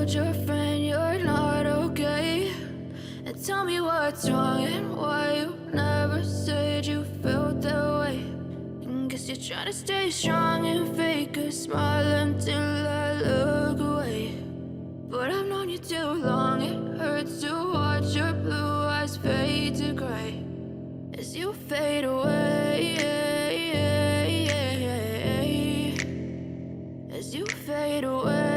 told your friend you're not okay? And tell me what's wrong and why you never said you felt that way. And guess you're trying to stay strong and fake a smile until I look away. But I've known you too long, it hurts to watch your blue eyes fade to gray as you fade away, as you fade away.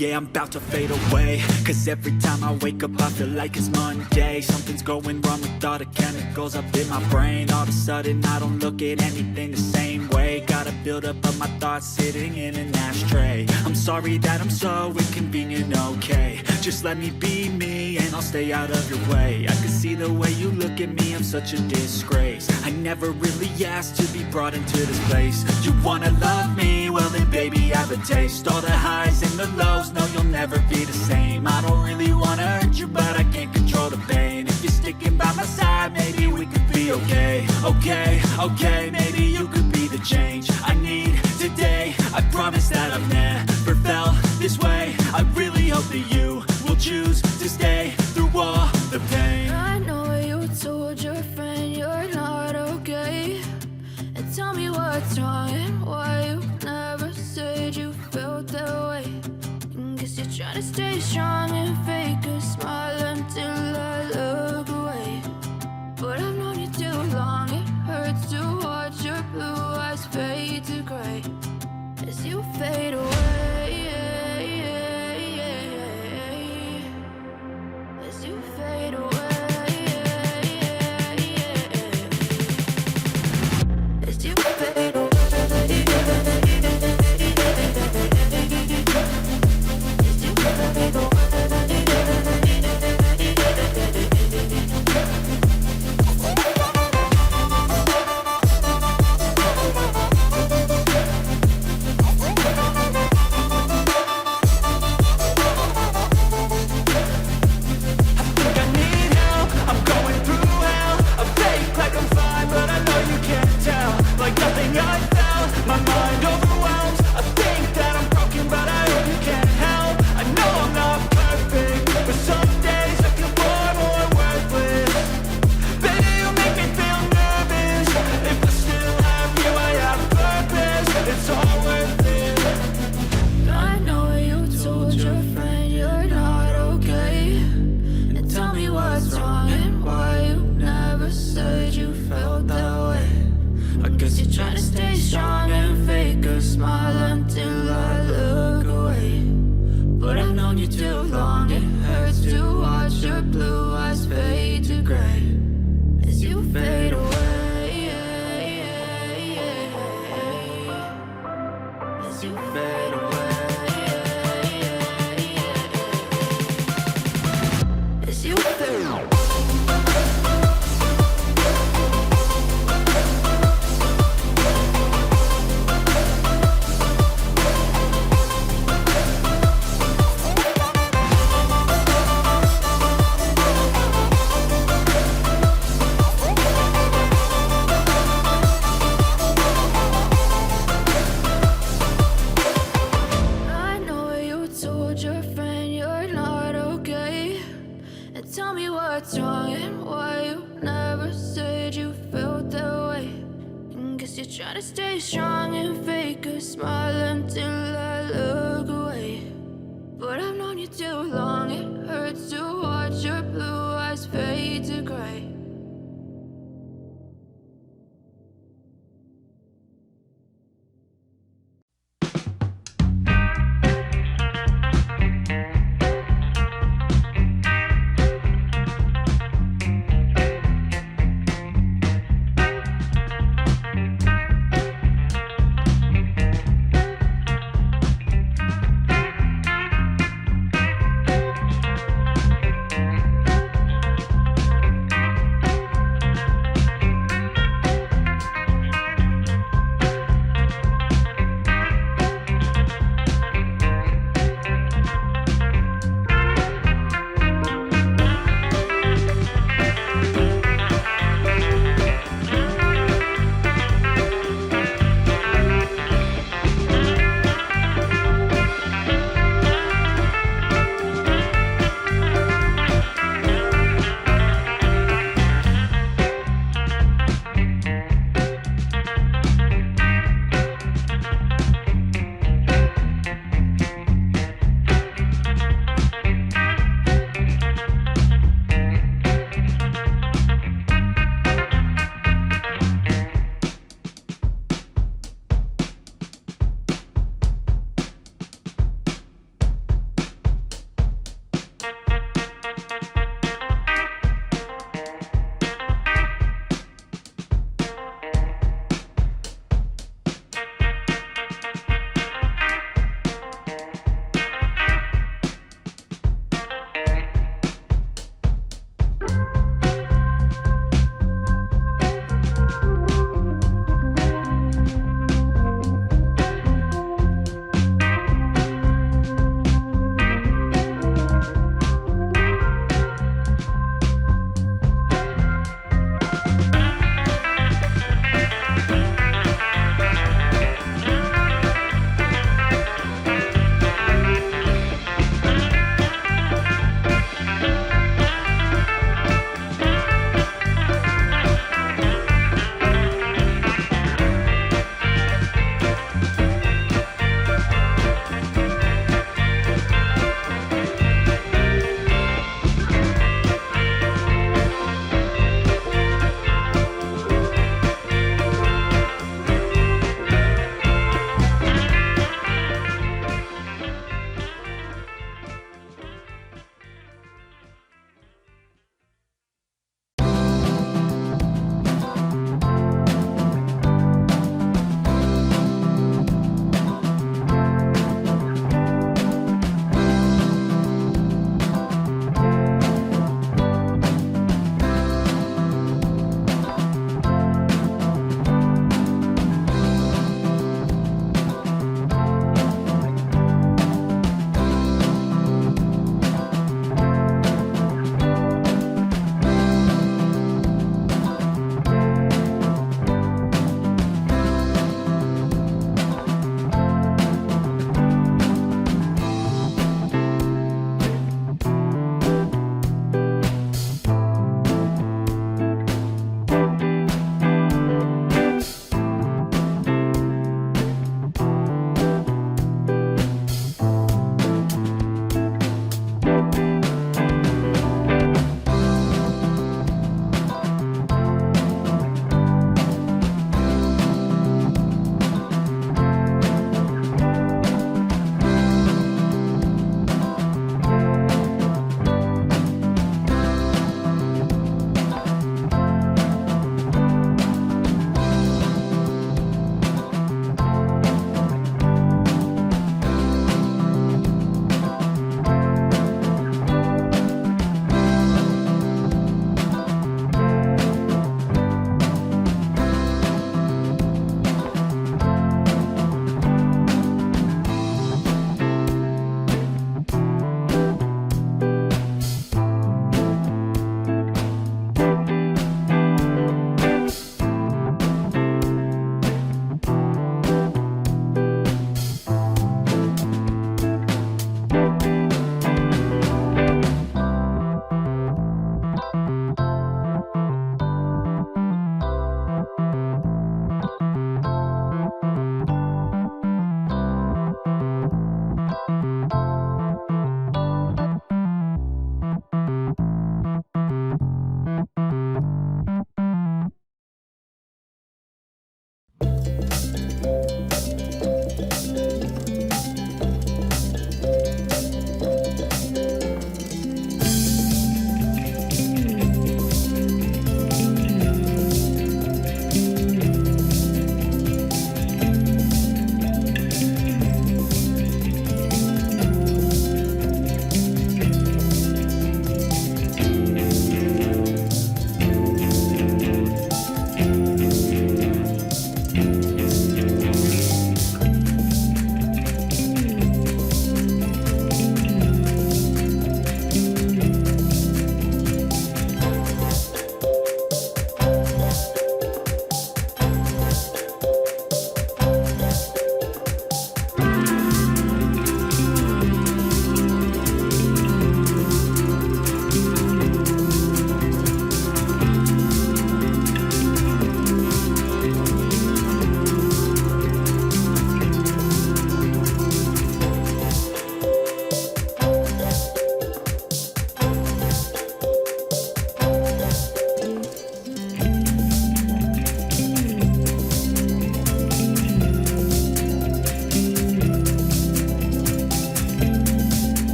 Yeah, I'm about to fade away, 'cause every time I wake up I feel like it's Monday. Something's going wrong with all the chemicals up in my brain. All of a sudden I don't look at anything the same way. Gotta build up of my thoughts sitting in an ashtray. I'm sorry that I'm so inconvenient, okay? Just let me be me and I'll stay out of your way. I can see the way you look at me, I'm such a disgrace. I never really asked to be brought into this place. You wanna love me? Well then baby, have a taste. All the highs and the lows, no, you'll never be the same. I don't really wanna hurt you, but I can't control the pain. If you're sticking by my side, maybe we could be okay. Okay, maybe you could be the change I need today. I promise that I've never felt this way. I really hope that you will choose to stay through all the pain. I know you told your friend you're not okay. And tell me what's wrong and why you never said you felt that way. Guess you're trying to stay strong and fake a smile until I look away. But I've known you too long, it hurts to watch your blue eyes fade to gray as you fade away, as you fade away, as you fade away. Try to stay strong and fake a smile until I look away. But I've known you too long, it hurts to watch your blue